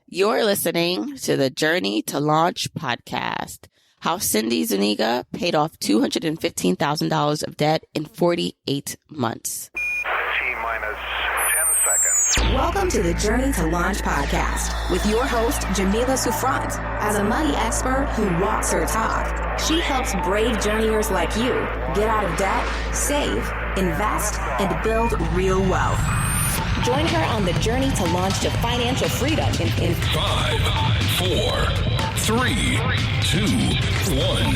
You're listening to the Journey to Launch podcast. How Cindy Zuniga paid off $215,000 of debt in 48 months. T-minus 10 seconds. Welcome to the Journey to Launch podcast with your host, Jamila Souffrant. As a money expert who walks her talk, she helps brave journeyers like you get out of debt, save, invest, and build real wealth. Join her on the journey to launch to financial freedom in 5, 4, 3, 2, 1.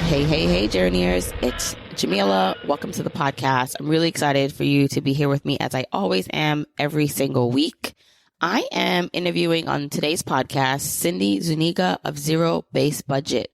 Hey, journeyers. It's Jamila. Welcome to the podcast. I'm really excited for you to be here with me as I always am every single week. I am interviewing on today's podcast, Cindy Zuniga of Zero Base Budget,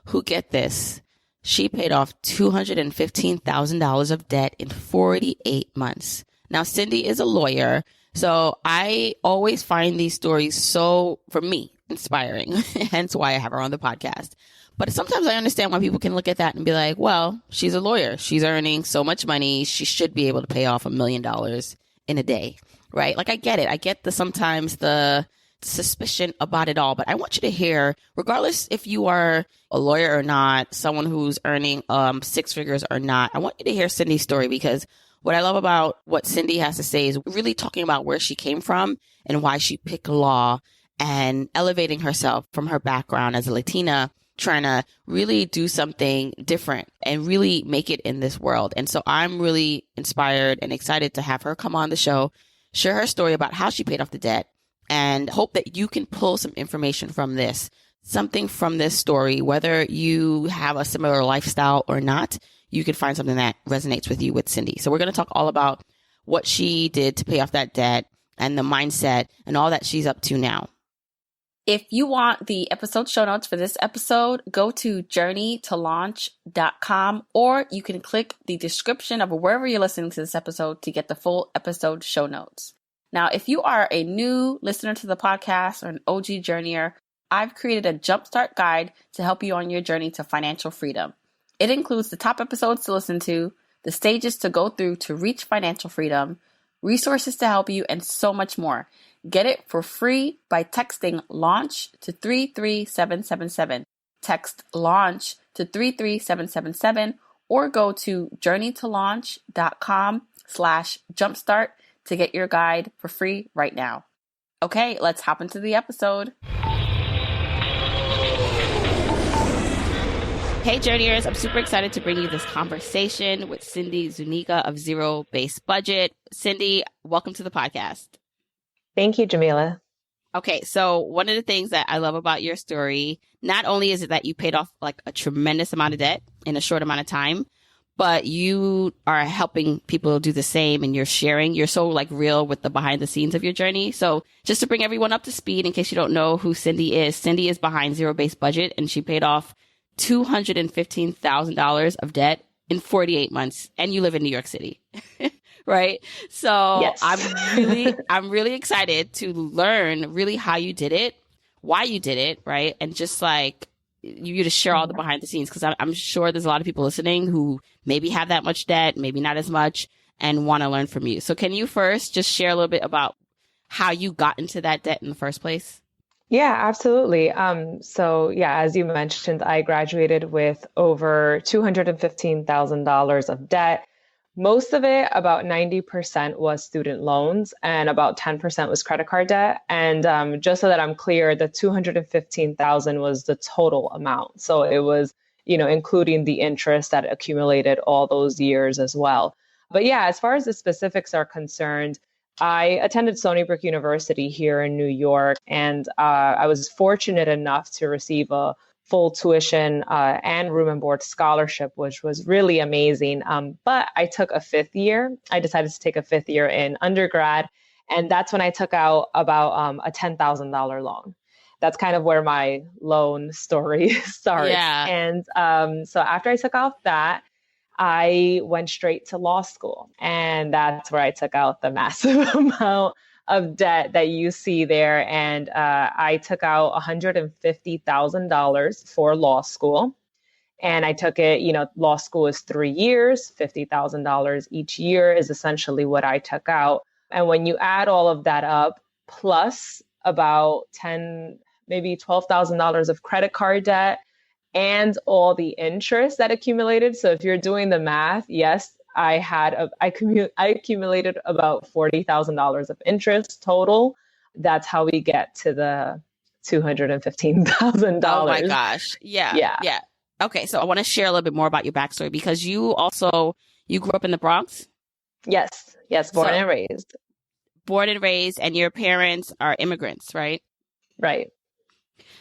who, get this, she paid off $215,000 of debt in 48 months. Now, Cindy is a lawyer, so I always find these stories so, for me, inspiring, hence why I have her on the podcast. But sometimes I understand why people can look at that and be like, well, she's a lawyer. She's earning so much money. She should be able to pay off $1 million in a day, right? Like, I get it. I get sometimes the suspicion about it all, but I want you to hear, regardless if you are a lawyer or not, someone who's earning six figures or not, I want you to hear Cindy's story, because what I love about what Cindy has to say is really talking about where she came from and why she picked law and elevating herself from her background as a Latina, trying to really do something different and really make it in this world. And so I'm really inspired and excited to have her come on the show, share her story about how she paid off the debt, and hope that you can pull some information from this, something from this story, whether you have a similar lifestyle or not. You can find something that resonates with you with Cindy. So we're going to talk all about what she did to pay off that debt and the mindset and all that she's up to now. If you want the episode show notes for this episode, go to journeytolaunch.com, or you can click the description of wherever you're listening to this episode to get the full episode show notes. Now, if you are a new listener to the podcast or an OG journeyer, I've created a jumpstart guide to help you on your journey to financial freedom. It includes the top episodes to listen to, the stages to go through to reach financial freedom, resources to help you, and so much more. Get it for free by texting LAUNCH to 33777. Text LAUNCH to 33777, or go to journeytolaunch.com/jumpstart to get your guide for free right now. Okay, let's hop into the episode. Hey, journeyers, I'm super excited to bring you this conversation with Cindy Zuniga of Zero Base Budget. Cindy, welcome to the podcast. Thank you, Jamila. Okay, so one of the things that I love about your story, not only is it that you paid off like a tremendous amount of debt in a short amount of time, but you are helping people do the same, and you're sharing. You're so like real with the behind the scenes of your journey. So just to bring everyone up to speed, in case you don't know who Cindy is behind Zero Base Budget, and she paid off $215,000 of debt in 48 months, and you live in New York City, right? So yes. I'm really excited to learn really how you did it, why you did it, right? And just like you to share all the behind the scenes, because I'm sure there's a lot of people listening who maybe have that much debt, maybe not as much, and want to learn from you. So can you first just share a little bit about how you got into that debt in the first place? Yeah, absolutely. As you mentioned, I graduated with over $215,000 of debt. Most of it, about 90%, was student loans, and about 10% was credit card debt. And just so that I'm clear, the $215,000 was the total amount. So it was, including the interest that accumulated all those years as well. But yeah, as far as the specifics are concerned, I attended Stony Brook University here in New York, and I was fortunate enough to receive a full tuition and room and board scholarship, which was really amazing. But I took a fifth year. I decided to take a fifth year in undergrad, and that's when I took out about a $10,000 loan. That's kind of where my loan story starts. Yeah. And so after I took off that, I went straight to law school, and that's where I took out the massive amount of debt that you see there. And I took out $150,000 for law school. And I took it, law school is 3 years, $50,000 each year is essentially what I took out. And when you add all of that up, plus about maybe $12,000 of credit card debt and all the interest that accumulated. So if you're doing the math, yes, I accumulated about $40,000 of interest total. That's how we get to the $215,000. Oh my gosh. Yeah. Okay. So I want to share a little bit more about your backstory because you grew up in the Bronx? Yes. Born and raised. Born and raised, and your parents are immigrants, right? Right.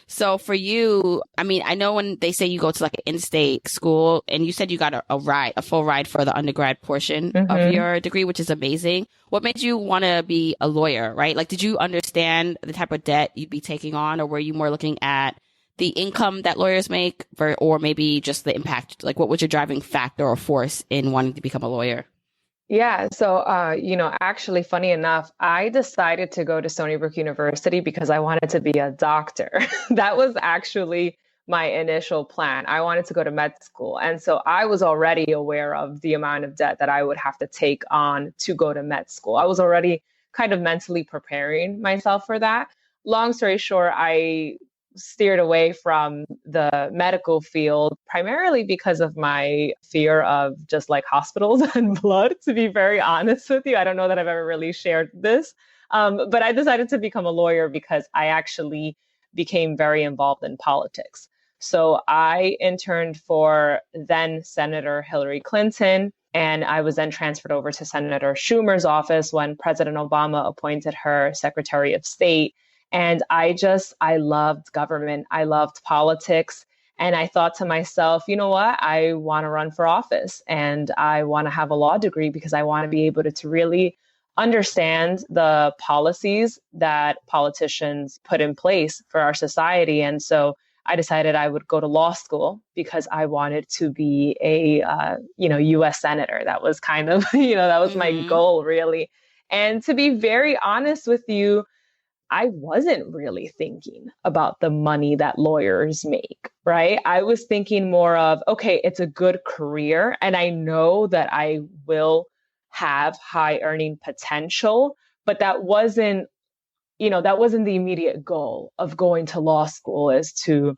So for you, I mean, I know when they say you go to like an in-state school, and you said you got a full ride for the undergrad portion of your degree, which is amazing. What made you want to be a lawyer, right? Like, did you understand the type of debt you'd be taking on, or were you more looking at the income that lawyers make, or maybe just the impact? Like, what was your driving factor or force in wanting to become a lawyer? Yeah. So, actually, funny enough, I decided to go to Stony Brook University because I wanted to be a doctor. That was actually my initial plan. I wanted to go to med school. And so I was already aware of the amount of debt that I would have to take on to go to med school. I was already kind of mentally preparing myself for that. Long story short, I steered away from the medical field primarily because of my fear of just like hospitals and blood, to be very honest with you. I don't know that I've ever really shared this, but I decided to become a lawyer because I actually became very involved in politics. So I interned for then Senator Hillary Clinton, and I was then transferred over to Senator Schumer's office when President Obama appointed her Secretary of State. And I loved government. I loved politics. And I thought to myself, you know what? I want to run for office and I want to have a law degree because I want to be able to really understand the policies that politicians put in place for our society. And so I decided I would go to law school because I wanted to be a, U.S. senator. That was kind of, that was my goal, really. And to be very honest with you, I wasn't really thinking about the money that lawyers make, right? I was thinking more of, okay, it's a good career and I know that I will have high earning potential, but that wasn't the immediate goal of going to law school, is to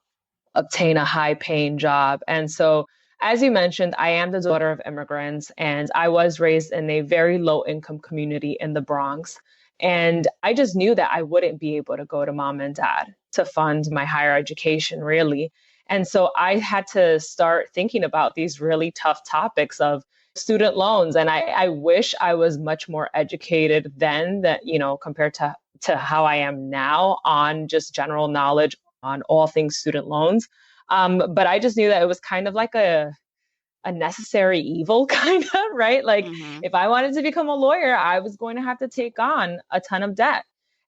obtain a high paying job. And so, as you mentioned, I am the daughter of immigrants and I was raised in a very low income community in the Bronx. And I just knew that I wouldn't be able to go to mom and dad to fund my higher education, really. And so I had to start thinking about these really tough topics of student loans. And I wish I was much more educated then, that, compared to how I am now on just general knowledge on all things student loans. But I just knew that it was kind of like a necessary evil, kind of, right? Like if I wanted to become a lawyer, I was going to have to take on a ton of debt.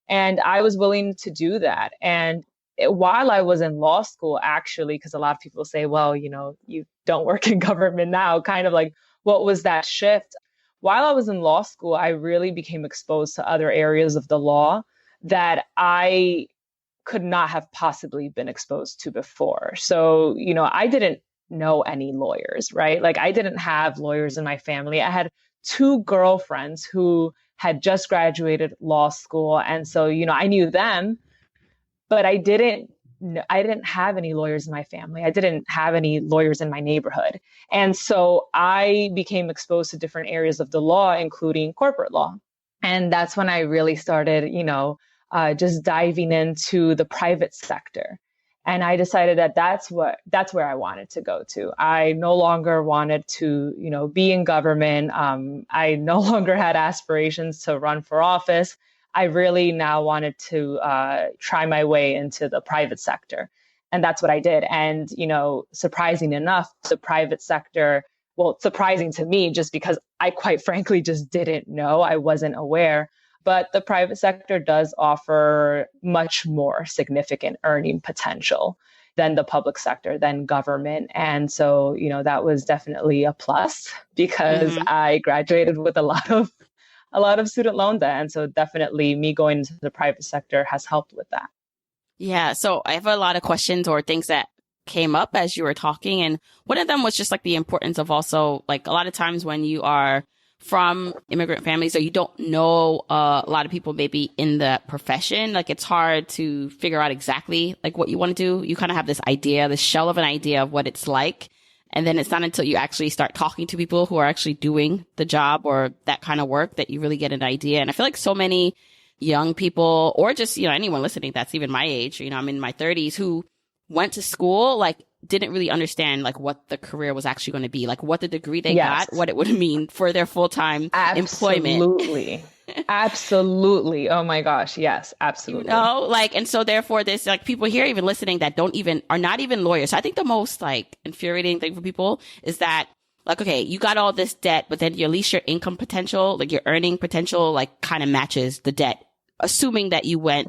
And I was willing to do that. And while I was in law school, actually, because a lot of people say, well, you don't work in government now, kind of like, what was that shift? While I was in law school, I really became exposed to other areas of the law that I could not have possibly been exposed to before. So, I didn't know any lawyers, right? Like I didn't have lawyers in my family. I had 2 girlfriends who had just graduated law school. And so, I knew them, but I didn't have any lawyers in my family. I didn't have any lawyers in my neighborhood. And so I became exposed to different areas of the law, including corporate law. And that's when I really started, just diving into the private sector. And I decided that that's where I wanted to go to. I no longer wanted to, be in government. I no longer had aspirations to run for office. I really now wanted to try my way into the private sector. And that's what I did. And, surprising enough, the private sector, well, surprising to me just because I quite frankly just didn't know. I wasn't aware. But the private sector does offer much more significant earning potential than the public sector, than government. And so, that was definitely a plus because I graduated with a lot of student loan debt. And so definitely me going into the private sector has helped with that. Yeah. So I have a lot of questions or things that came up as you were talking. And one of them was just like the importance of also like a lot of times when you are from immigrant families or you don't know a lot of people maybe in the profession, like it's hard to figure out exactly like what you want to do. You kind of have this idea, this shell of an idea of what it's like. And then it's not until you actually start talking to people who are actually doing the job or that kind of work that you really get an idea. And I feel like so many young people or just, anyone listening that's even my age, I'm in my 30s who went to school, like didn't really understand like what the career was actually going to be, like what the degree they got, what it would mean for their full-time employment. Absolutely. Absolutely. Oh my gosh. Yes, absolutely. And so therefore there's like people here even listening that are not even lawyers. So I think the most like infuriating thing for people is that like, okay, you got all this debt, but then at least your income potential, like your earning potential, like kind of matches the debt, assuming that you went,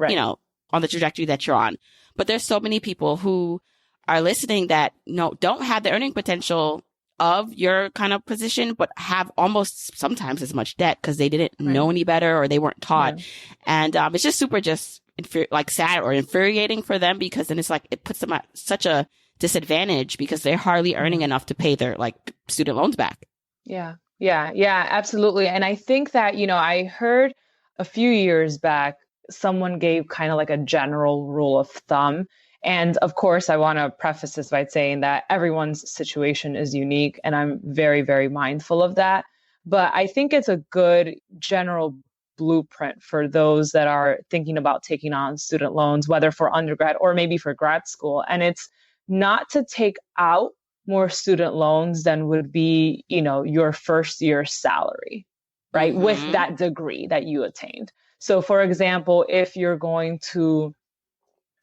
on the trajectory that you're on. But there's so many people who are listening that don't have the earning potential of your kind of position, but have almost sometimes as much debt because they didn't know any better or they weren't taught. And it's just super sad or infuriating for them because then it's like it puts them at such a disadvantage because they're hardly earning enough to pay their like student loans back. Yeah, absolutely. And I think that, I heard a few years back, someone gave kind of like a general rule of thumb. And of course, I want to preface this by saying that everyone's situation is unique, and I'm very, very mindful of that. But I think it's a good general blueprint for those that are thinking about taking on student loans, whether for undergrad or maybe for grad school. And it's not to take out more student loans than would be, your first year salary, right? Mm-hmm. With that degree that you attained. So for example, if you're going to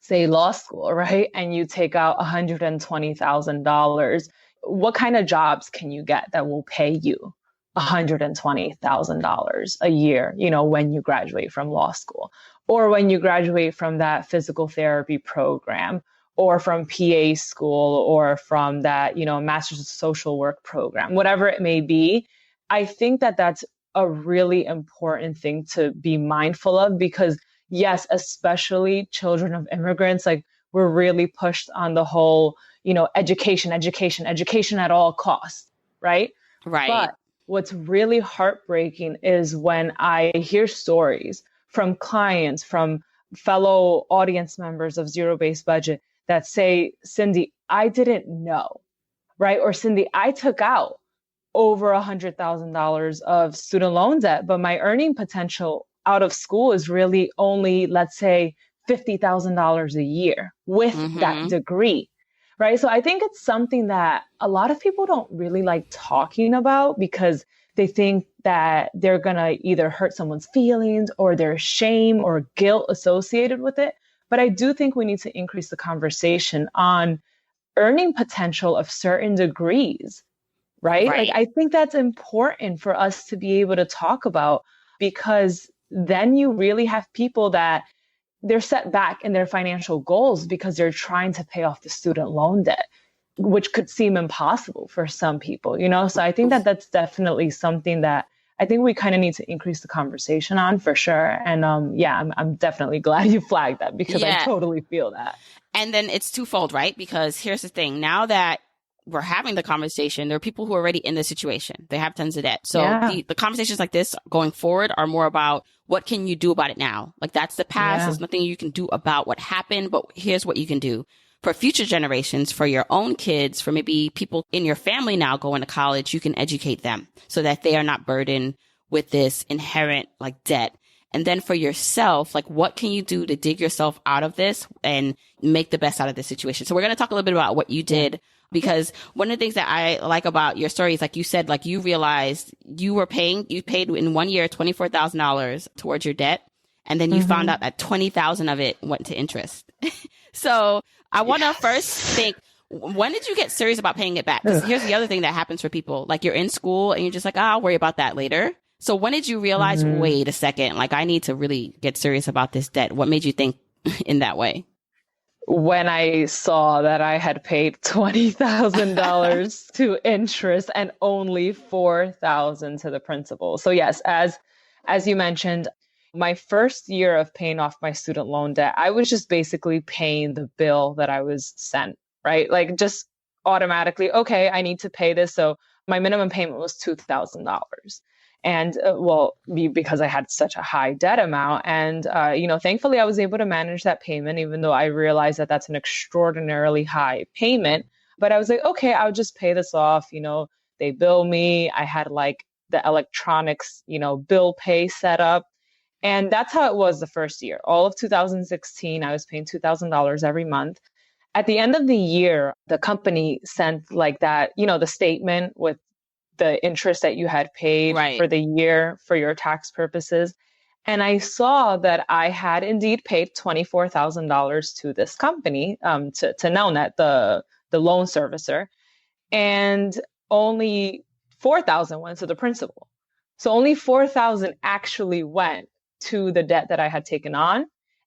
say law school, right? And you take out $120,000, what kind of jobs can you get that will pay you $120,000 a year, when you graduate from law school or when you graduate from that physical therapy program or from PA school or from that, master's of social work program, whatever it may be. I think that that's a really important thing to be mindful of because yes, especially children of immigrants, like we're really pushed on the whole, education at all costs, right? Right. But what's really heartbreaking is when I hear stories from clients, from fellow audience members of Zero Based Budget that say, Cindy, I didn't know, right? Or Cindy, I took out over $100,000 of student loan debt, but my earning potential out of school is really only, let's say, $50,000 a year with that degree, right? So I think it's something that a lot of people don't really like talking about because they think that they're going to either hurt someone's feelings or there's shame or guilt associated with it. But I do think we need to increase the conversation on earning potential of certain degrees, right? Like I think that's important for us to be able to talk about because then you really have people that they're set back in their financial goals because they're trying to pay off the student loan debt, which could seem impossible for some people, So I think that that's definitely something that I think we kind of need to increase the conversation on for sure. And I'm definitely glad you flagged that because I totally feel that. And then it's twofold, right? Because here's the thing. Now that we're having the conversation, there are people who are already in this situation. They have tons of debt. So the conversations like this going forward are more about what can you do about it now? Like that's the past. There's nothing you can do about what happened, but here's what you can do for future generations, for your own kids, for maybe people in your family now going to college. You can educate them so that they are not burdened with this inherent like debt. And then for yourself, like what can you do to dig yourself out of this and make the best out of this situation? So we're going to talk a little bit about what you did. Because one of the things that I like about your story is, like you said, like you realized you paid in 1 year $24,000 towards your debt. And then you found out that 20,000 of it went to interest. So I want to first think, when did you get serious about paying it back? Because here's the other thing that happens for people. Like you're in school and you're just like, I'll worry about that later. So when did you realize, wait a second, like I need to really get serious about this debt? What made you think in that way? When I saw that I had paid $20,000 to interest and only $4,000 to the principal. So yes, as you mentioned, my first year of paying off my student loan debt, I was just basically paying the bill that I was sent, right? Like just automatically, okay, I need to pay this. So my minimum payment was $2,000. And because I had such a high debt amount. And, thankfully I was able to manage that payment, even though I realized that that's an extraordinarily high payment. But I was like, okay, I'll just pay this off. They bill me. I had like the electronics, bill pay set up. And that's how it was the first year. All of 2016, I was paying $2,000 every month. At the end of the year, the company sent like that, the statement with the interest that you had paid Right. for the year for your tax purposes. And I saw that I had indeed paid $24,000 to this company, to Nelnet, the loan servicer, and only 4,000 went to the principal. So only 4,000 actually went to the debt that I had taken on,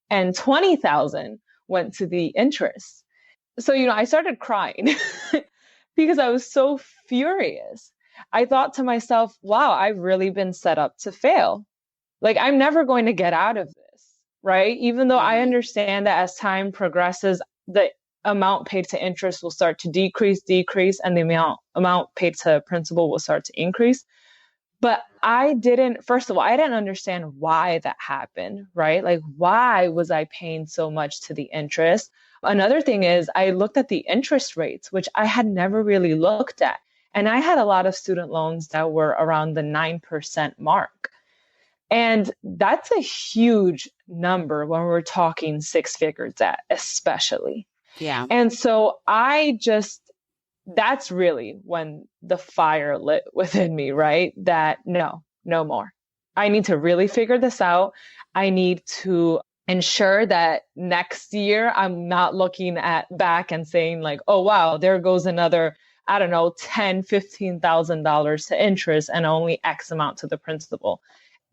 and 20,000 went to the interest. So, I started crying because I was so furious. I thought to myself, wow, I've really been set up to fail. Like, I'm never going to get out of this, right? Even though I understand that as time progresses, the amount paid to interest will start to decrease, and the amount paid to principal will start to increase. But first of all, I didn't understand why that happened, right? Like, why was I paying so much to the interest? Another thing is I looked at the interest rates, which I had never really looked at. And I had a lot of student loans that were around the 9% mark. And that's a huge number when we're talking six-figure debt, especially. Yeah. And so that's really when the fire lit within me, right? That no more. I need to really figure this out. I need to ensure that next year I'm not looking back and saying like, oh, wow, there goes another, I don't know, $10,000, $15,000 to interest and only X amount to the principal.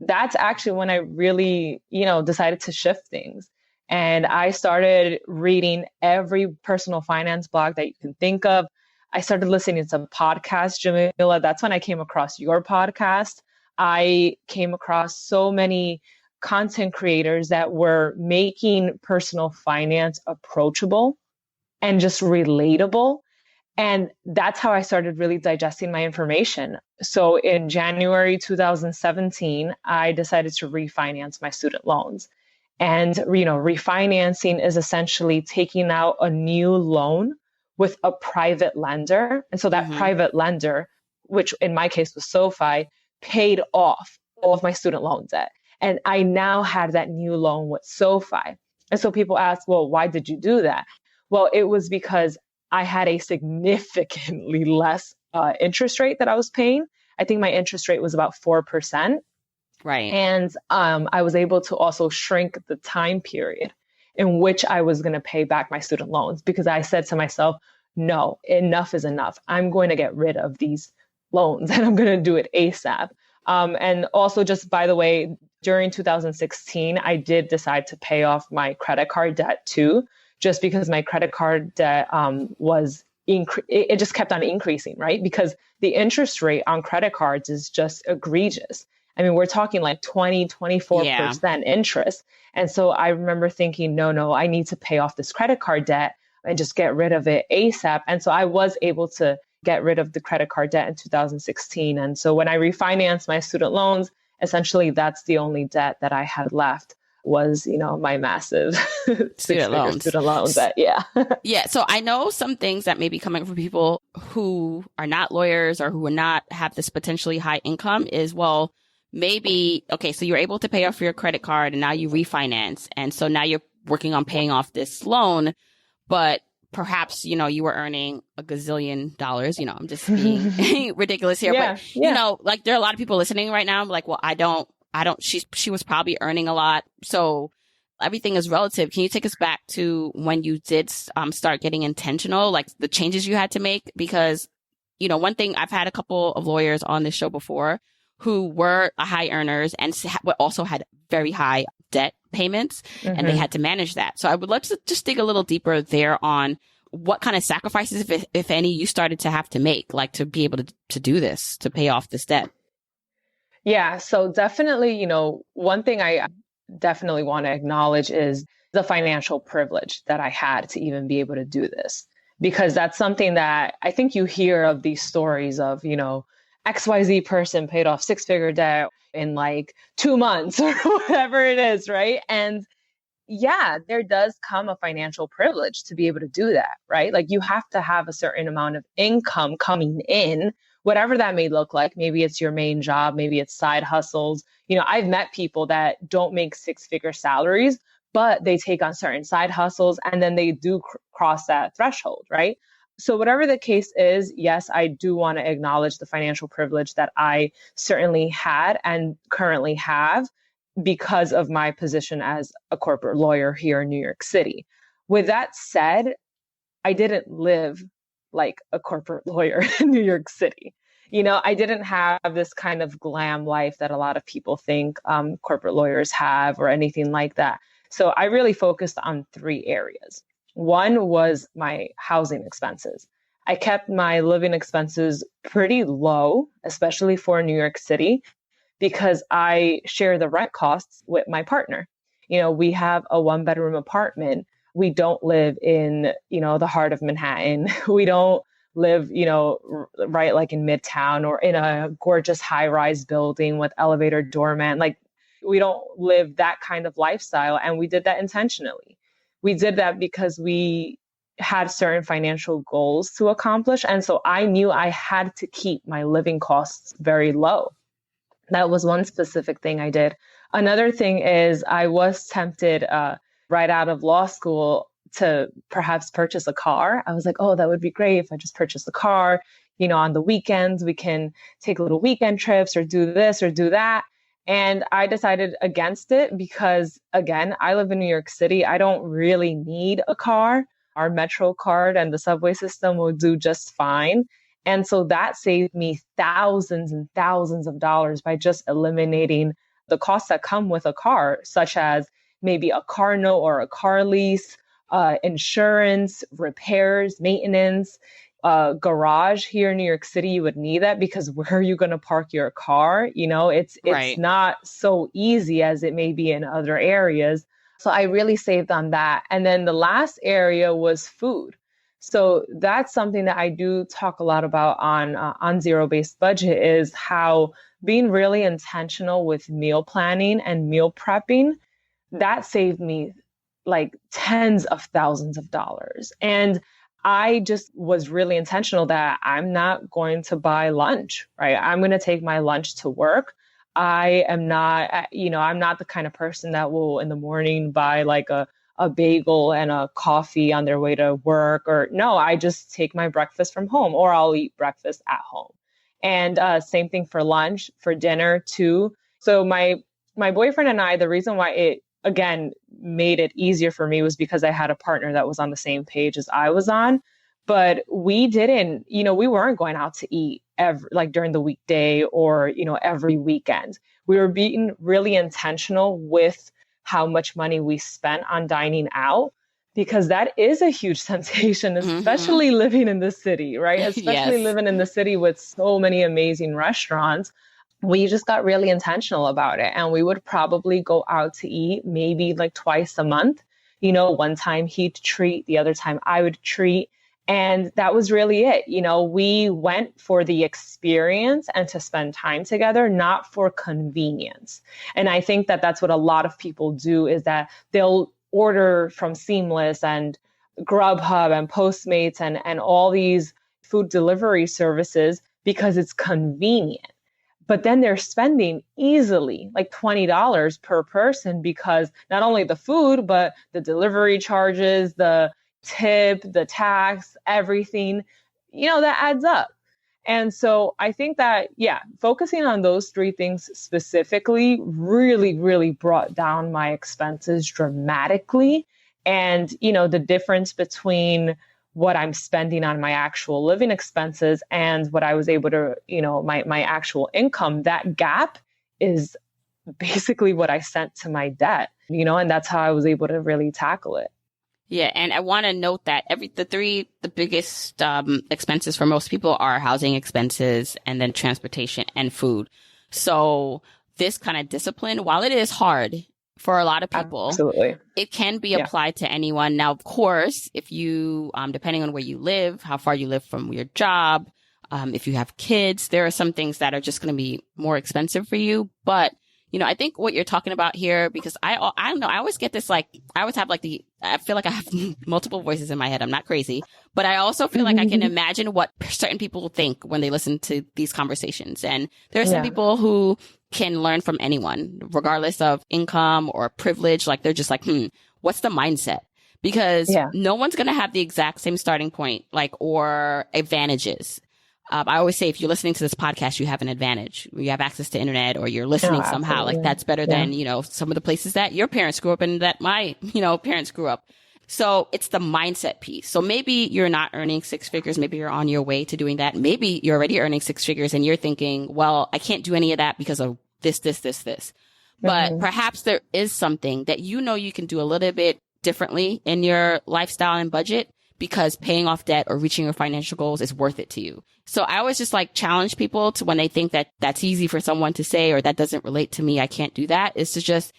That's actually when I really, decided to shift things. And I started reading every personal finance blog that you can think of. I started listening to podcasts, Jamila. That's when I came across your podcast. I came across so many content creators that were making personal finance approachable and just relatable. And that's how I started really digesting my information. So in January 2017, I decided to refinance my student loans. And, refinancing is essentially taking out a new loan with a private lender. And so that private lender, which in my case was SoFi, paid off all of my student loan debt. And I now had that new loan with SoFi. And so people ask, well, why did you do that? Well, it was because I had a significantly less interest rate that I was paying. I think my interest rate was about 4%. Right. And I was able to also shrink the time period in which I was going to pay back my student loans, because I said to myself, no, enough is enough. I'm going to get rid of these loans and I'm going to do it ASAP. And also, just by the way, during 2016, I did decide to pay off my credit card debt too, just because my credit card debt it just kept on increasing, right? Because the interest rate on credit cards is just egregious. I mean, we're talking like 24% interest. And so I remember thinking, no, I need to pay off this credit card debt and just get rid of it ASAP. And so I was able to get rid of the credit card debt in 2016. And so when I refinanced my student loans, essentially that's the only debt that I had left was, my massive student loan debt. Yeah. Yeah. So I know some things that may be coming from people who are not lawyers or who would not have this potentially high income is, well, maybe, okay, so you're able to pay off your credit card and now you refinance. And so now you're working on paying off this loan, but perhaps, you were earning a gazillion dollars. I'm just being ridiculous here, but like there are a lot of people listening right now. I'm like, well, I don't, she was probably earning a lot. So everything is relative. Can you take us back to when you did start getting intentional, like the changes you had to make? Because, one thing, I've had a couple of lawyers on this show before who were high earners and also had very high debt payments, and they had to manage that. So I would love to just dig a little deeper there on what kind of sacrifices, if any, you started to have to make, like to be able to do this, to pay off this debt. Yeah. So definitely, one thing I definitely want to acknowledge is the financial privilege that I had to even be able to do this. because that's something that I think you hear of these stories of, XYZ person paid off 6-figure debt in like 2 months or whatever it is, right? And yeah, there does come a financial privilege to be able to do that, right? Like you have to have a certain amount of income coming in, whatever that may look like. Maybe it's your main job, maybe it's side hustles. I've met people that don't make 6-figure salaries, but they take on certain side hustles and then they do cross that threshold, right? So whatever the case is, yes, I do want to acknowledge the financial privilege that I certainly had and currently have, because of my position as a corporate lawyer here in New York City. With that said, I didn't live like a corporate lawyer in New York City. I didn't have this kind of glam life that a lot of people think corporate lawyers have or anything like that. So I really focused on 3 areas. One was my housing expenses. I kept my living expenses pretty low, especially for New York City, because I share the rent costs with my partner. We have a 1-bedroom apartment. We don't live in, the heart of Manhattan. We don't live, right like in Midtown or in a gorgeous high-rise building with elevator doorman. Like we don't live that kind of lifestyle. And we did that intentionally. We did that because we had certain financial goals to accomplish. And so I knew I had to keep my living costs very low. That was one specific thing I did. Another thing is I was tempted right out of law school to perhaps purchase a car. I was like, oh, that would be great if I just purchased a car. On the weekends, we can take little weekend trips or do this or do that. And I decided against it because, again, I live in New York City. I don't really need a car. Our Metro card and the subway system will do just fine. And so that saved me thousands and thousands of dollars by just eliminating the costs that come with a car, such as maybe a car note or a car lease, insurance, repairs, maintenance, garage here in New York City. You would need that because where are you going to park your car? It's Right. not so easy as it may be in other areas. So I really saved on that. And then the last area was food. So that's something that I do talk a lot about on Zero-Based Budget, is how being really intentional with meal planning and meal prepping, that saved me like tens of thousands of dollars. And I just was really intentional that I'm not going to buy lunch, right? I'm going to take my lunch to work. I am not, I'm not the kind of person that will in the morning buy like a bagel and a coffee on their way to work, or no, I just take my breakfast from home, or I'll eat breakfast at home. And same thing for lunch, for dinner too. So my boyfriend and I, the reason why it, again, made it easier for me was because I had a partner that was on the same page as I was on. But we didn't, we weren't going out to eat like during the weekday or, every weekend. We were being really intentional with how much money we spent on dining out, because that is a huge temptation, especially living in the city, right? Especially Yes. living in the city with so many amazing restaurants. We just got really intentional about it. And we would probably go out to eat maybe like twice a month. One time he'd treat, the other time I would treat. And that was really it. We went for the experience and to spend time together, not for convenience. And I think that that's what a lot of people do, is that they'll order from Seamless and Grubhub and Postmates and all these food delivery services because it's convenient. But then they're spending easily like $20 per person, because not only the food, but the delivery charges, the tip, the tax, everything, that adds up. And so I think that, focusing on those 3 things specifically really, really brought down my expenses dramatically. And, the difference between what I'm spending on my actual living expenses and what I was able to, my actual income, that gap is basically what I sent to my debt, and that's how I was able to really tackle it. Yeah, and I want to note that the biggest expenses for most people are housing expenses and then transportation and food. So this kind of discipline, while it is hard, for a lot of people. Absolutely. It can be applied to anyone. Now, of course, if you, depending on where you live, how far you live from your job, if you have kids, there are some things that are just going to be more expensive for you. But, I think what you're talking about here, because I don't know, I always get this, like, I always have I feel like I have multiple voices in my head. I'm not crazy, but I also feel like I can imagine what certain people think when they listen to these conversations. And there are some people who can learn from anyone, regardless of income or privilege. Like, they're just like, what's the mindset? Because no one's going to have the exact same starting point, or advantages. I always say, if you're listening to this podcast, you have an advantage. You have access to internet, or you're listening somehow. Like, that's better than, some of the places that your parents grew up in, that my, parents grew up. So it's the mindset piece. So maybe you're not earning six figures. Maybe you're on your way to doing that. Maybe you're already earning six figures and you're thinking, well, I can't do any of that because of this. But perhaps there is something that you can do a little bit differently in your lifestyle and budget, because paying off debt or reaching your financial goals is worth it to you. So I always just challenge people to, when they think that that's easy for someone to say, or that doesn't relate to me, I can't do that, is to just,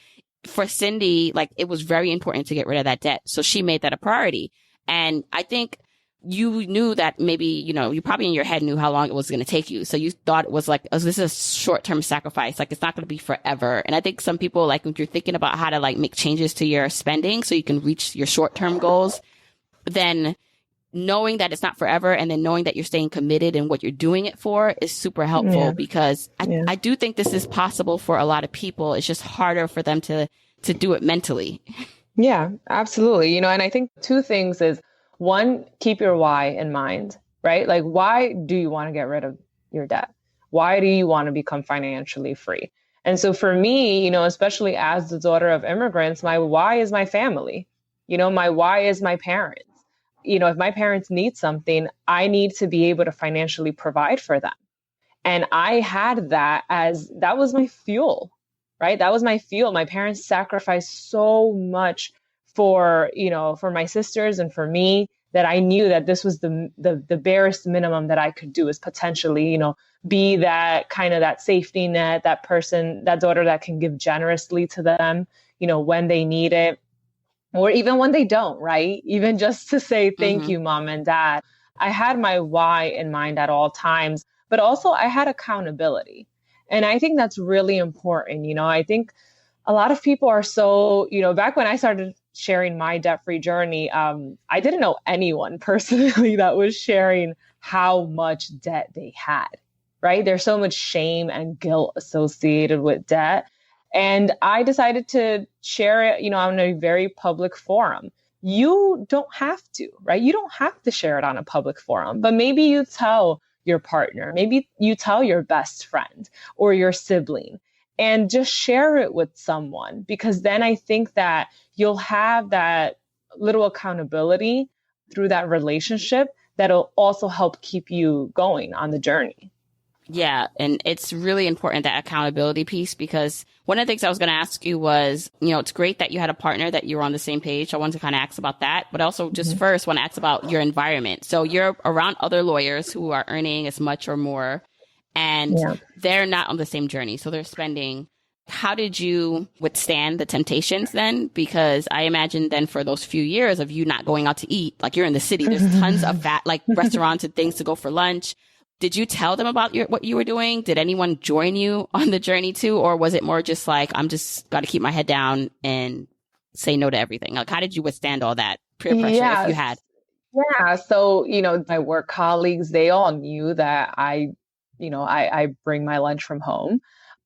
for Cindy, it was very important to get rid of that debt. So she made that a priority. And I think you knew that maybe, you probably in your head knew how long it was going to take you. So you thought it was this is a short-term sacrifice. It's not going to be forever. And I think some people, when you're thinking about how to make changes to your spending so you can reach your short-term goals, then knowing that it's not forever, and then knowing that you're staying committed in what you're doing it for, is super helpful, because I do think this is possible for a lot of people. It's just harder for them to do it mentally. Yeah, absolutely. And I think two things is, one, keep your why in mind, right? Why do you want to get rid of your debt? Why do you want to become financially free? And so for me, especially as the daughter of immigrants, my why is my family. My why is my parents. If my parents need something, I need to be able to financially provide for them. And I had that was my fuel, right? That was my fuel. My parents sacrificed so much for my sisters and for me, that I knew that this was the barest minimum that I could do, is potentially, be that kind of that safety net, that person, that daughter that can give generously to them, when they need it. Or even when they don't, right? Even just to say, thank you, mom and dad. I had my why in mind at all times, but also I had accountability. And I think that's really important. I think a lot of people are so, back when I started sharing my debt-free journey, I didn't know anyone personally that was sharing how much debt they had, right? There's so much shame and guilt associated with debt. And I decided to share it, on a very public forum. You don't have to, right? You don't have to share it on a public forum, but maybe you tell your partner, maybe you tell your best friend or your sibling, and just share it with someone, because then I think that you'll have that little accountability through that relationship that'll also help keep you going on the journey. Yeah. And it's really important, that accountability piece, because one of the things I was going to ask you was, it's great that you had a partner that you were on the same page. I wanted to kind of ask about that, but also just first want to ask about your environment. So you're around other lawyers who are earning as much or more, and they're not on the same journey. So they're spending. How did you withstand the temptations then? Because I imagine then, for those few years of you not going out to eat, you're in the city, there's tons of restaurants and things to go for lunch. Did you tell them about what you were doing? Did anyone join you on the journey too? Or was it more just I'm just got to keep my head down and say no to everything? How did you withstand all that peer pressure, if you had? Yeah. So, my work colleagues, they all knew that I bring my lunch from home.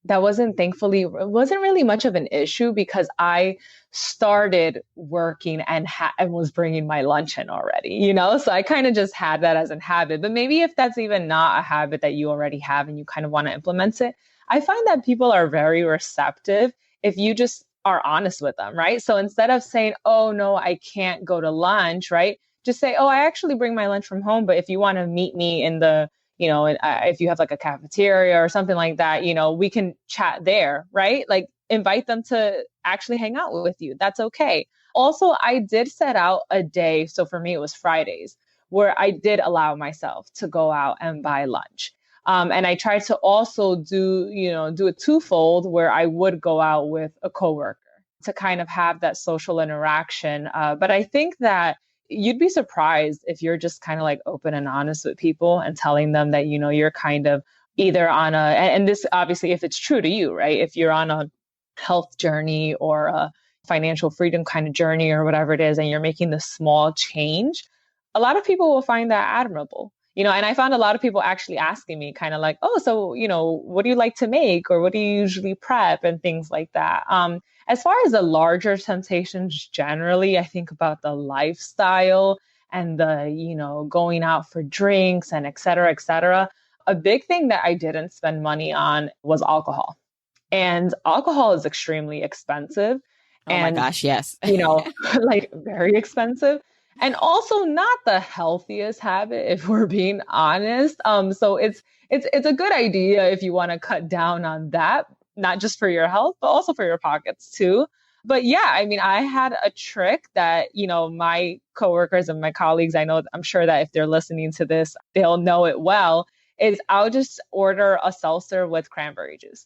That wasn't really much of an issue, because I started working and was bringing my lunch in already, so I kind of just had that as a habit. But maybe if that's even not a habit that you already have and you kind of want to implement it, I find that people are very receptive if you just are honest with them, right? So instead of saying, oh no, I can't go to lunch, right? Just say, oh, I actually bring my lunch from home, but if you want to meet me in the if you have a cafeteria or something like that, we can chat there, right? Invite them to actually hang out with you. That's okay. Also, I did set out a day. So for me, it was Fridays, where I did allow myself to go out and buy lunch. And I tried to also do a twofold, where I would go out with a coworker. to kind of have that social interaction. But I think that you'd be surprised if you're just kind of like open and honest with people and telling them that, you're kind of either on and this obviously if it's true to you, right? If you're on a health journey or a financial freedom kind of journey or whatever it is, and you're making this small change, a lot of people will find that admirable. And I found a lot of people actually asking me kind of like, oh, so, what do you like to make? Or what do you usually prep and things like that? As far as the larger temptations, generally, I think about the lifestyle and the, going out for drinks and et cetera, et cetera. A big thing that I didn't spend money on was alcohol. And alcohol is extremely expensive. Oh my gosh, yes. Like very expensive. And also not the healthiest habit, if we're being honest. So it's a good idea if you want to cut down on that, not just for your health, but also for your pockets too. But yeah, I mean, I had a trick that, my coworkers and my colleagues, I'm sure that if they're listening to this, they'll know it well, is I'll just order a seltzer with cranberry juice,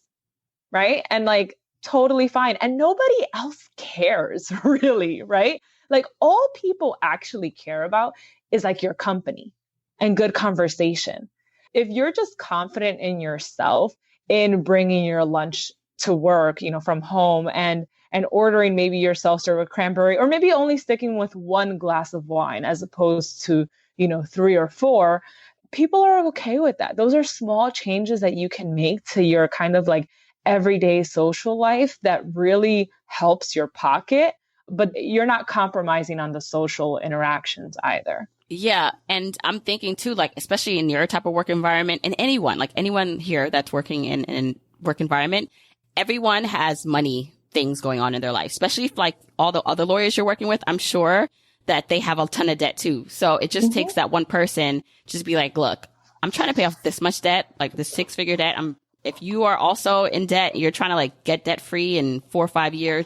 right? And like totally fine. And nobody else cares really, right? Like all people actually care about is like your company and good conversation. If you're just confident in yourself in bringing your lunch to work, from home and ordering maybe your seltzer with cranberry, or maybe only sticking with one glass of wine as opposed to, 3 or 4, people are okay with that. Those are small changes that you can make to your kind of like everyday social life that really helps your pocket, but you're not compromising on the social interactions either. Yeah. And I'm thinking too, like, especially in your type of work environment, and anyone here that's working in a work environment, everyone has money things going on in their life, especially if like all the other lawyers you're working with, I'm sure that they have a ton of debt too. So it just takes that one person just be like, look, I'm trying to pay off this much debt, like this 6-figure debt. If you are also in debt, you're trying to like get debt free in 4 or 5 years,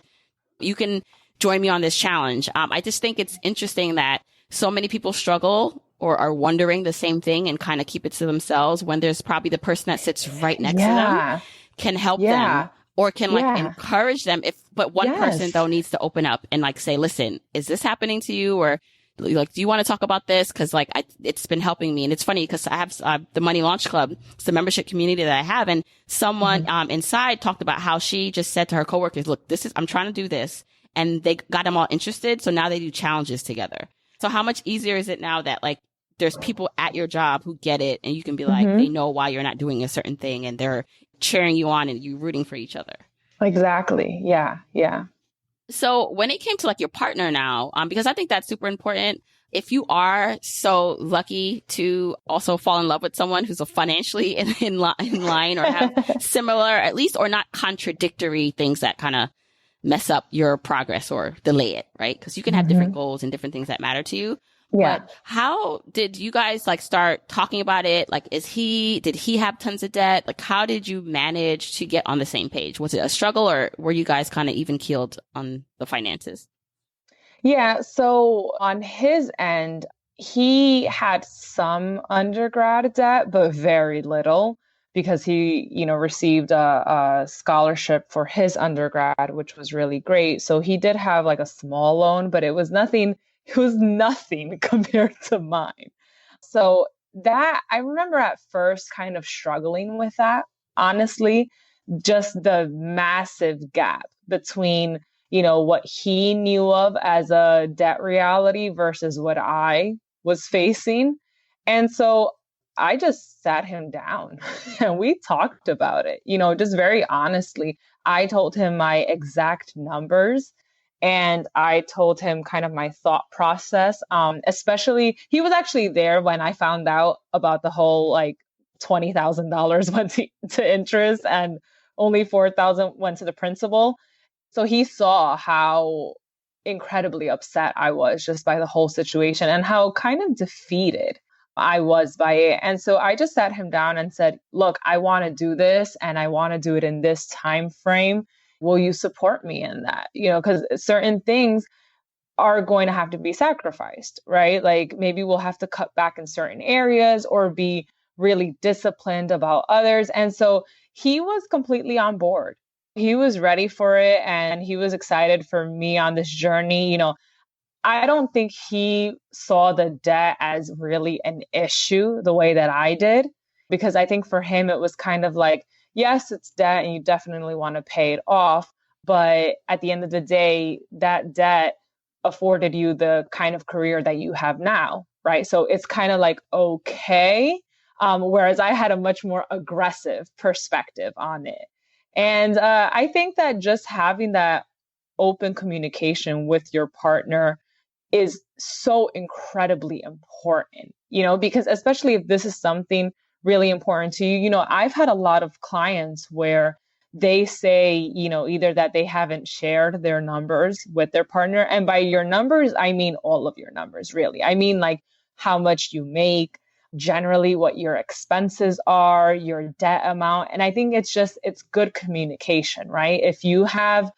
you can join me on this challenge. I just think it's interesting that so many people struggle or are wondering the same thing and kind of keep it to themselves when there's probably the person that sits right next to them can help them or can like encourage them. But one person though needs to open up and like say, listen, is this happening to you? Or like, do you want to talk about this? Cause like it's been helping me. And it's funny because I have the Money Launch Club. It's the membership community that I have. And someone inside talked about how she just said to her coworkers, look, I'm trying to do this. And they got them all interested. So now they do challenges together. So how much easier is it now that like there's people at your job who get it and you can be like, they know why you're not doing a certain thing and they're cheering you on and you rooting for each other. Exactly. Yeah. Yeah. So when it came to like your partner now, because I think that's super important. If you are so lucky to also fall in love with someone who's financially in line or have similar, at least, or not contradictory things that kind of mess up your progress or delay it, right? Because you can have different goals and different things that matter to you. Yeah. But how did you guys like start talking about it? Like, did he have tons of debt? Like, how did you manage to get on the same page? Was it a struggle or were you guys kind of even keeled on the finances? Yeah. So on his end, he had some undergrad debt, but very little because he, received a scholarship for his undergrad, which was really great. So he did have like a small loan, but it was nothing compared to mine. So that I remember at first kind of struggling with that, honestly, just the massive gap between, what he knew of as a debt reality versus what I was facing. And so I just sat him down and we talked about it, just very honestly. I told him my exact numbers. And I told him kind of my thought process, especially he was actually there when I found out about the whole like $20,000 went to interest and only 4,000 went to the principal. So he saw how incredibly upset I was just by the whole situation and how kind of defeated I was by it. And so I just sat him down and said, look, I want to do this and I want to do it in this time frame. Will you support me in that? Because certain things are going to have to be sacrificed, right? Like maybe we'll have to cut back in certain areas or be really disciplined about others. And so he was completely on board. He was ready for it and he was excited for me on this journey. I don't think he saw the debt as really an issue the way that I did, because I think for him, it was kind of like, yes, it's debt and you definitely want to pay it off. But at the end of the day, that debt afforded you the kind of career that you have now, right? So it's kind of like, okay. Whereas I had a much more aggressive perspective on it. And I think that just having that open communication with your partner is so incredibly important, because especially if this is something really important to you. I've had a lot of clients where they say, either that they haven't shared their numbers with their partner. And by your numbers, I mean all of your numbers, really. I mean, like how much you make, generally what your expenses are, your debt amount. And I think it's good communication, right? If you have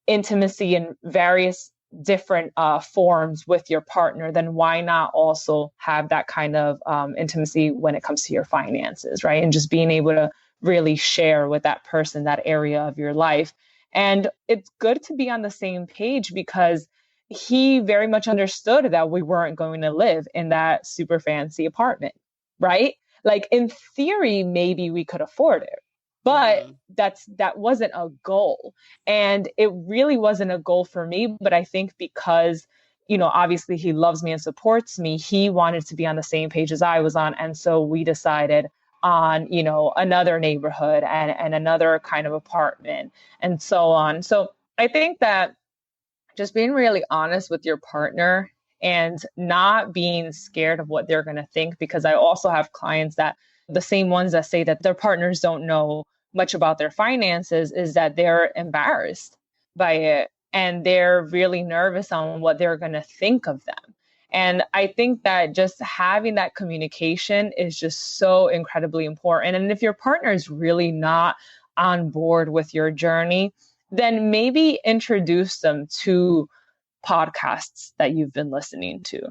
intimacy in various different forms with your partner, then why not also have that kind of intimacy when it comes to your finances, right? And just being able to really share with that person that area of your life. And it's good to be on the same page because he very much understood that we weren't going to live in that super fancy apartment, right? Like in theory, maybe we could afford it, but that wasn't a goal. And it really wasn't a goal for me. But I think because, obviously he loves me and supports me, he wanted to be on the same page as I was on. And so we decided on, another neighborhood and another kind of apartment and so on. So I think that just being really honest with your partner and not being scared of what they're going to think, because I also have clients that the same ones that say that their partners don't know much about their finances, is that they're embarrassed by it and they're really nervous on what they're going to think of them. And I think that just having that communication is just so incredibly important. And if your partner is really not on board with your journey, then maybe introduce them to podcasts that you've been listening to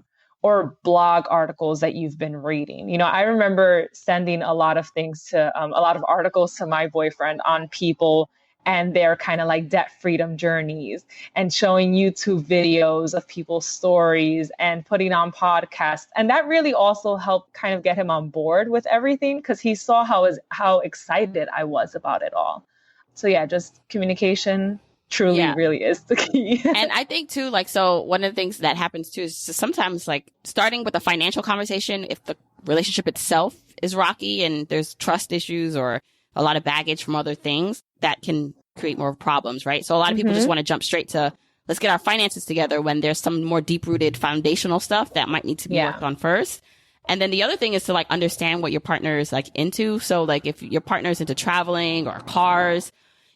or blog articles that you've been reading. I remember sending a lot of things to a lot of articles to my boyfriend on people and their kind of like debt freedom journeys, and showing YouTube videos of people's stories and putting on podcasts. And that really also helped kind of get him on board with everything, because he saw how excited I was about it all. So yeah, just communication truly really is the key. And I think too, like, so one of the things that happens too is sometimes like starting with a financial conversation, if the relationship itself is rocky and there's trust issues or a lot of baggage from other things, that can create more problems, right? So a lot of people just want to jump straight to, let's get our finances together, when there's some more deep rooted foundational stuff that might need to be worked on first. And then the other thing is to like understand what your partner is like into. So like if your partner is into traveling or cars,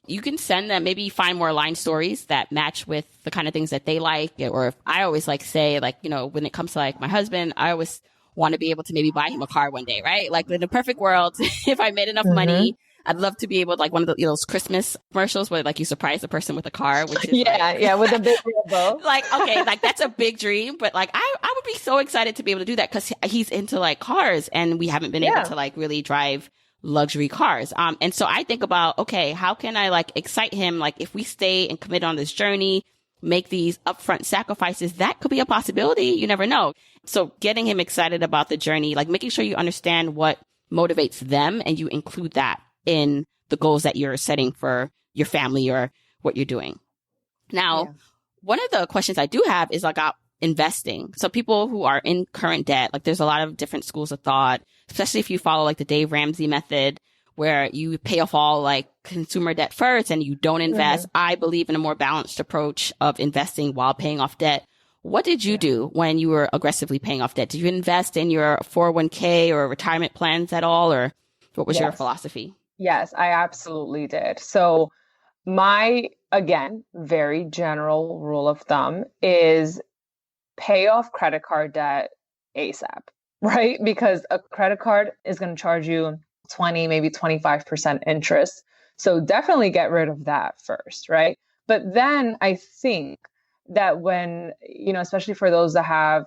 you can send them, maybe find more aligned stories that match with the kind of things that they like. Or if I always like say, like, when it comes to like my husband, I always want to be able to maybe buy him a car one day, right? Like in a perfect world, if I made enough money, I'd love to be able to, like one of those Christmas commercials where like you surprise the person with a car, which is with a big bow. Like, okay, like that's a big dream, but like I would be so excited to be able to do that because he's into like cars and we haven't been able to like really drive luxury cars. And so I think about, okay, how can I like excite him? Like if we stay and commit on this journey, make these upfront sacrifices, that could be a possibility. You never know. So getting him excited about the journey, like making sure you understand what motivates them and you include that in the goals that you're setting for your family or what you're doing. Now, one of the questions I do have is like investing. So people who are in current debt, like there's a lot of different schools of thought, especially if you follow like the Dave Ramsey method, where you pay off all like consumer debt first and you don't invest. I believe in a more balanced approach of investing while paying off debt. What did you do when you were aggressively paying off debt? Did you invest in your 401k or retirement plans at all? Or what was your philosophy? Yes, I absolutely did. So my, again, very general rule of thumb is pay off credit card debt ASAP, right? Because a credit card is going to charge you 20, maybe 25% interest. So definitely get rid of that first, right? But then I think that when, especially for those that have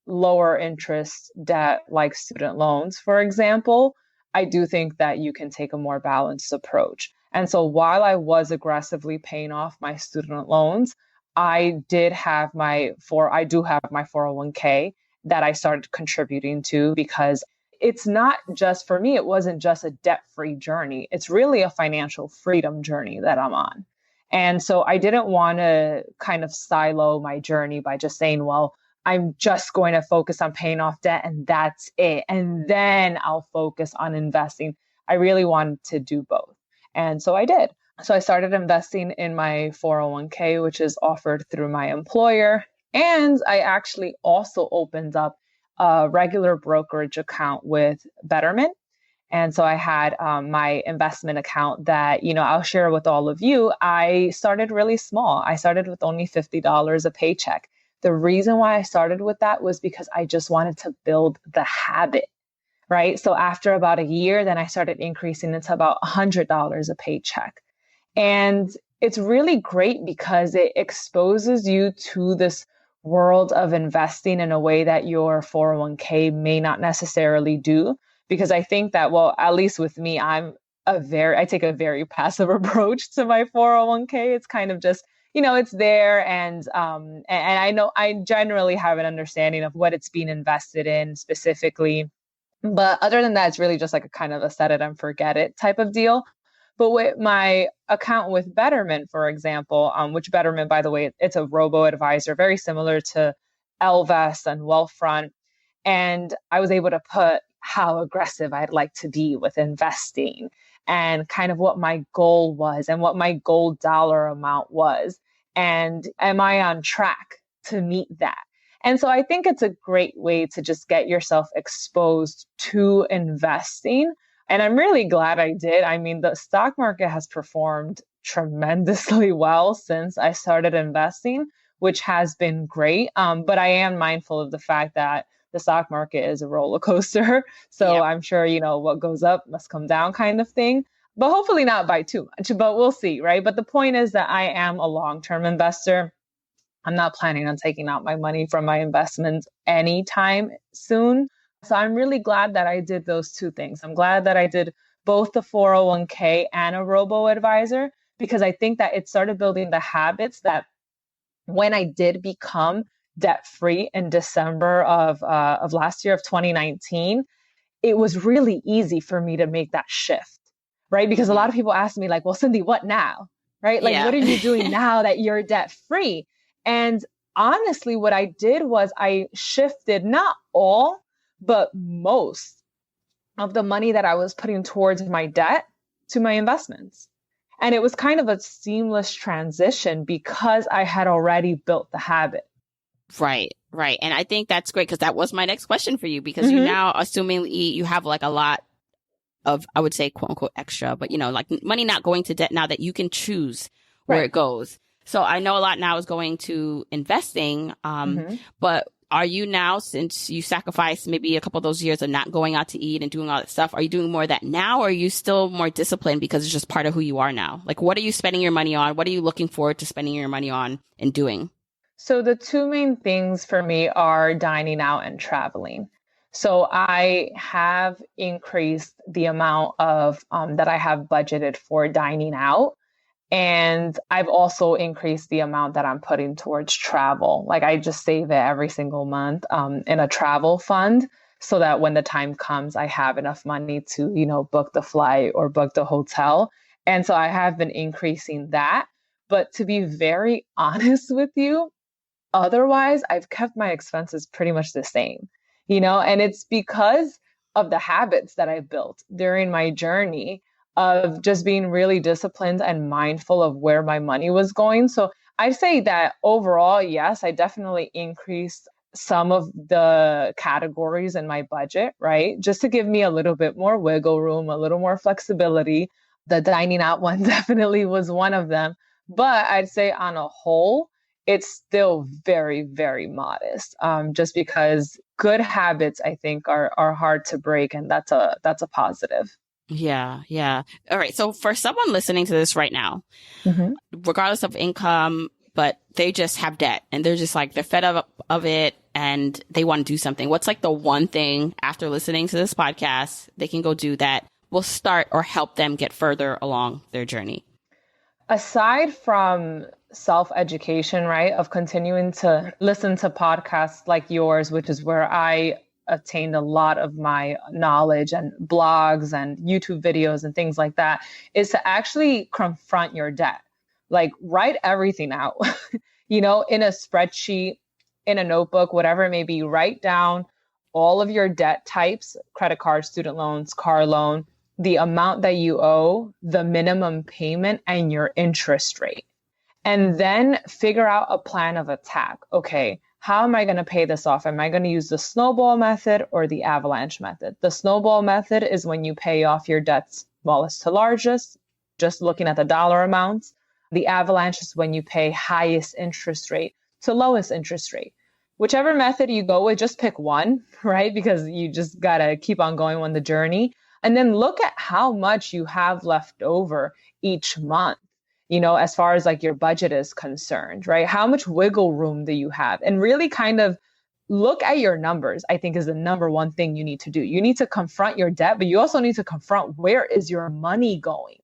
lower interest debt, like student loans, for example, I do think that you can take a more balanced approach. And so while I was aggressively paying off my student loans, I do have my 401k that I started contributing to, because it's not just for me, it wasn't just a debt-free journey. It's really a financial freedom journey that I'm on. And so I didn't want to kind of silo my journey by just saying, well, I'm just going to focus on paying off debt and that's it. And then I'll focus on investing. I really wanted to do both. And so I did. So I started investing in my 401k, which is offered through my employer. And I actually also opened up a regular brokerage account with Betterment. And so I had my investment account that, I'll share with all of you. I started really small. I started with only $50 a paycheck. The reason why I started with that was because I just wanted to build the habit, right? So after about a year, then I started increasing it to about $100 a paycheck. And it's really great because it exposes you to this world of investing in a way that your 401k may not necessarily do. Because I think that, well, at least with me, I take a very passive approach to my 401k. It's kind of just, it's there. And I know I generally have an understanding of what it's being invested in specifically. But other than that, it's really just like a kind of a set it and forget it type of deal. But with my account with Betterment, for example, which Betterment, by the way, it's a robo-advisor, very similar to Elvest and Wealthfront. And I was able to put how aggressive I'd like to be with investing and kind of what my goal was and what my goal dollar amount was. And am I on track to meet that? And so I think it's a great way to just get yourself exposed to investing. And I'm really glad I did. I mean, the stock market has performed tremendously well since I started investing, which has been great. But I am mindful of the fact that the stock market is a roller coaster. So yeah. I'm sure, what goes up must come down kind of thing, but hopefully not by too much, but we'll see, right? But the point is that I am a long-term investor. I'm not planning on taking out my money from my investments anytime soon. So I'm really glad that I did those two things. I'm glad that I did both the 401k and a robo-advisor, because I think that it started building the habits that when I did become debt-free in December of last year of 2019, it was really easy for me to make that shift, right? Because a lot of people ask me like, well, Cindy, what now? Right? Like, what are you doing now that you're debt-free? And honestly, what I did was I shifted not all, but most of the money that I was putting towards my debt to my investments. And it was kind of a seamless transition because I had already built the habit. Right. And I think that's great, because that was my next question for you, because you now, assuming you have like a lot of, I would say, quote unquote, extra, but like money not going to debt now that you can choose where it goes. So I know a lot now is going to investing, but are you now, since you sacrificed maybe a couple of those years of not going out to eat and doing all that stuff, are you doing more of that now, or are you still more disciplined because it's just part of who you are now? Like, what are you spending your money on? What are you looking forward to spending your money on and doing? So the two main things for me are dining out and traveling. So I have increased the amount of that I have budgeted for dining out. And I've also increased the amount that I'm putting towards travel. Like, I just save it every single month in a travel fund, so that when the time comes, I have enough money to, book the flight or book the hotel. And so I have been increasing that. But to be very honest with you, otherwise, I've kept my expenses pretty much the same, and it's because of the habits that I've built during my journey of just being really disciplined and mindful of where my money was going. So I'd say that overall, yes, I definitely increased some of the categories in my budget, right? Just to give me a little bit more wiggle room, a little more flexibility. The dining out one definitely was one of them. But I'd say on a whole, it's still very, very modest, just because good habits, I think, are hard to break. And that's a positive. Yeah. All right. So for someone listening to this right now, regardless of income, but they just have debt and they're just like, they're fed up of it and they want to do something. What's like the one thing after listening to this podcast they can go do that will start or help them get further along their journey? Aside from self-education, right, of continuing to listen to podcasts like yours, which is where I obtained a lot of my knowledge, and blogs and YouTube videos and things like that, is to actually confront your debt. Like, write everything out, in a spreadsheet, in a notebook, whatever it may be. Write down all of your debt types: credit card, student loans, car loan, the amount that you owe, the minimum payment, and your interest rate. And then figure out a plan of attack. Okay, how am I going to pay this off? Am I going to use the snowball method or the avalanche method? The snowball method is when you pay off your debts smallest to largest, just looking at the dollar amounts. The avalanche is when you pay highest interest rate to lowest interest rate. Whichever method you go with, just pick one, right? Because you just got to keep on going on the journey. And then look at how much you have left over each month, as far as like your budget is concerned, right? How much wiggle room do you have? And really kind of look at your numbers, I think, is the number one thing you need to do. You need to confront your debt, but you also need to confront, where is your money going?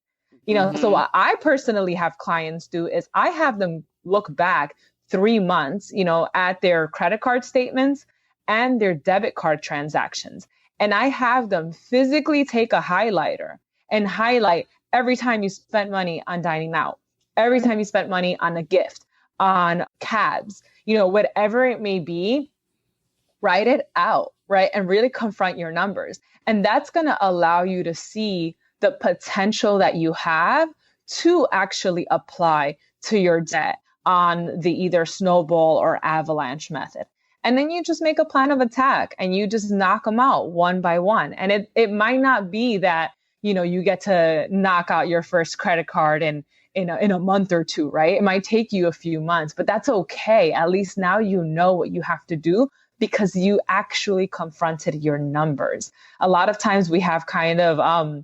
So what I personally have clients do is I have them look back 3 months, at their credit card statements and their debit card transactions. And I have them physically take a highlighter and highlight every time you spent money on dining out, every time you spent money on a gift, on cabs, whatever it may be, write it out, right? And really confront your numbers. And that's going to allow you to see the potential that you have to actually apply to your debt on the either snowball or avalanche method. And then you just make a plan of attack and you just knock them out one by one. And it might not be that, you get to knock out your first credit card in a month or two, right? It might take you a few months, but that's okay. At least now you know what you have to do because you actually confronted your numbers. A lot of times we have kind of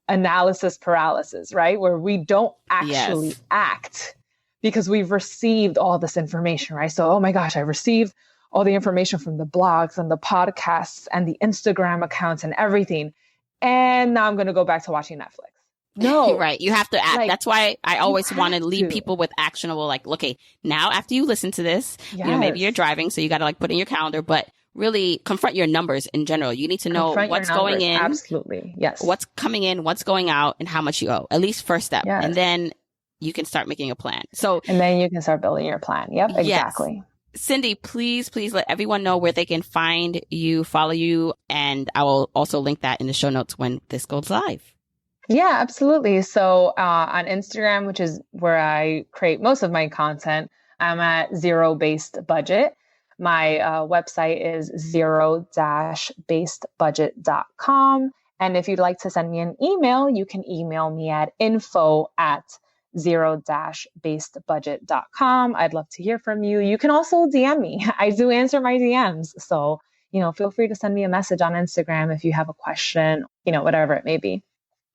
analysis paralysis, right? Where we don't actually act because we've received all this information, right? So, oh my gosh, I received all the information from the blogs and the podcasts and the Instagram accounts and everything. And now I'm going to go back to watching Netflix. No. Right. You have to act. Like, that's why I always want to leave people with actionable, like, okay, now after you listen to this, maybe you're driving, so you got to put in your calendar, but really confront your numbers in general. You need to know what's going in. Absolutely. Yes. What's coming in, what's going out, and how much you owe. At least first step. Yes. And then you can start making a plan. And then you can start building your plan. Yep, exactly. Yes. Cindy, please let everyone know where they can find you, follow you, and I will also link that in the show notes when this goes live. Yeah, absolutely. So on Instagram, which is where I create most of my content, I'm at Zero-Based Budget. My website is zero-basedbudget.com. And if you'd like to send me an email, you can email me at info@zero-basedbudget.com. I'd love to hear from you. You can also DM me. I do answer my DMs. So, feel free to send me a message on Instagram if you have a question, whatever it may be.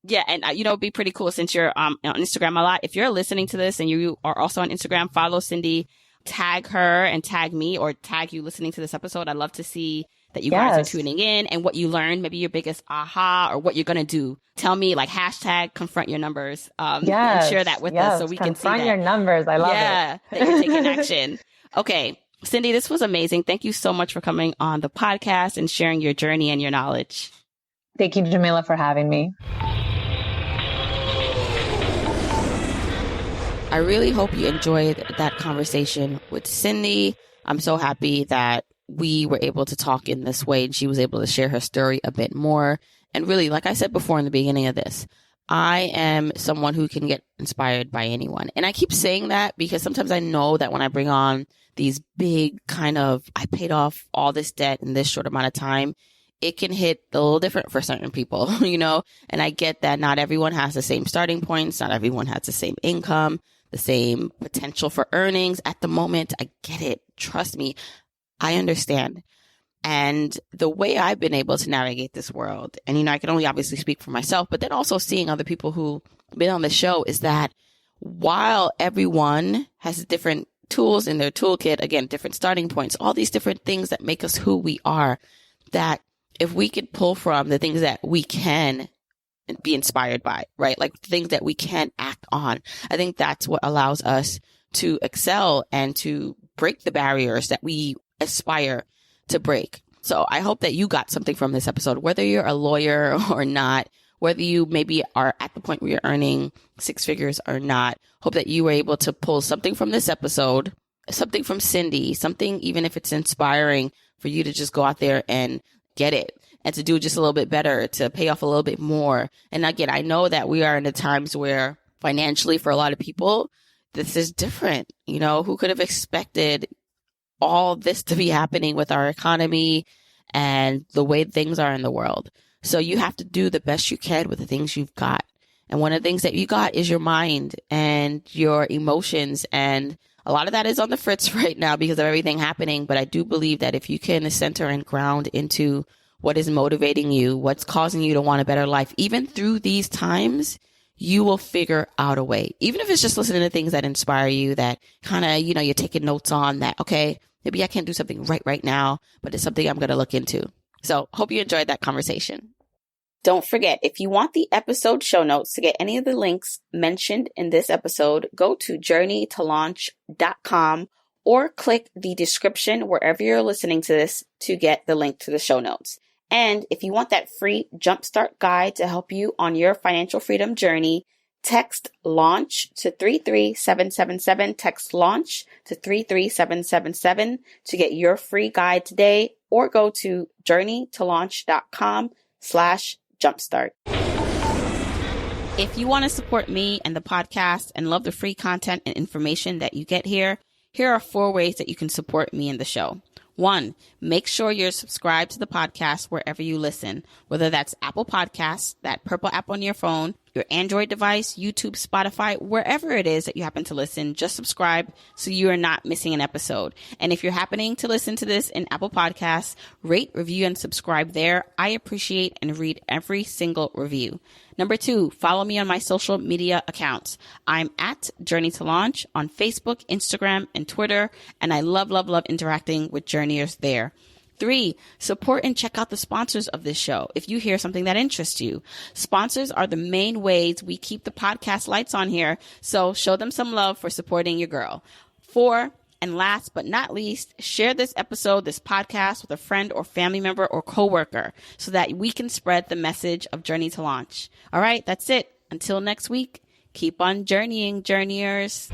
Yeah. And, it'd be pretty cool since you're on Instagram a lot. If you're listening to this and you are also on Instagram, follow Cindy, tag her and tag me or tag you listening to this episode. I'd love to see that you guys are tuning in and what you learned, maybe your biggest aha or what you're going to do. Tell me, like, hashtag confront your numbers. And share that with us so we can see that. Confront your numbers. I love it. Yeah, that you're taking action. Okay. Cindy, this was amazing. Thank you so much for coming on the podcast and sharing your journey and your knowledge. Thank you, Jamila, for having me. I really hope you enjoyed that conversation with Cindy. I'm so happy that we were able to talk in this way and she was able to share her story a bit more. And really, like I said before in the beginning of this, I am someone who can get inspired by anyone. And I keep saying that because sometimes I know that when I bring on these big I paid off all this debt in this short amount of time, it can hit a little different for certain people, and I get that not everyone has the same starting points. Not everyone has the same income, the same potential for earnings at the moment. I get it. Trust me. I understand. And the way I've been able to navigate this world, and, I can only obviously speak for myself, but then also seeing other people who've been on the show is that while everyone has different tools in their toolkit, again, different starting points, all these different things that make us who we are, that if we could pull from the things that we can be inspired by, right? Like things that we can act on. I think that's what allows us to excel and to break the barriers that we aspire to break. So I hope that you got something from this episode, whether you're a lawyer or not, whether you maybe are at the point where you're earning six figures or not. Hope that you were able to pull something from this episode, something from Cindy, something, even if it's inspiring for you to just go out there and get it and to do just a little bit better, to pay off a little bit more. And again, I know that we are in the times where financially for a lot of people, this is different. You know, who could have expected all this to be happening with our economy and the way things are in the world? So you have to do the best you can with the things you've got. And one of the things that you got is your mind and your emotions. And a lot of that is on the fritz right now because of everything happening. But I do believe that if you can center and ground into what is motivating you, what's causing you to want a better life, even through these times, you will figure out a way. Even if it's just listening to things that inspire you, that kind of, you know, you're taking notes on that, okay, maybe I can't do something right now, but it's something I'm going to look into. So hope you enjoyed that conversation. Don't forget, if you want the episode show notes to get any of the links mentioned in this episode, go to journeytolaunch.com or click the description wherever you're listening to this to get the link to the show notes. And if you want that free jumpstart guide to help you on your financial freedom journey, text launch to 33777. Text launch to 33777 to get your free guide today, or go to journeytolaunch.com/jumpstart. If you want to support me and the podcast and love the free content and information that you get here are 4 ways that you can support me and the show. 1, make sure you're subscribed to the podcast wherever you listen, whether that's Apple Podcasts, that purple app on your phone, your Android device, YouTube, Spotify, wherever it is that you happen to listen, just subscribe so you are not missing an episode. And if you're happening to listen to this in Apple Podcasts, rate, review, and subscribe there. I appreciate and read every single review. Number 2, follow me on my social media accounts. I'm at Journey to Launch on Facebook, Instagram, and Twitter, and I love interacting with journeyers there. 3, support and check out the sponsors of this show if you hear something that interests you. Sponsors are the main ways we keep the podcast lights on here, so show them some love for supporting your girl. 4, and last but not least, share this episode, this podcast, with a friend or family member or coworker so that we can spread the message of Journey to Launch. All right, that's it. Until next week, keep on journeying, journeyers.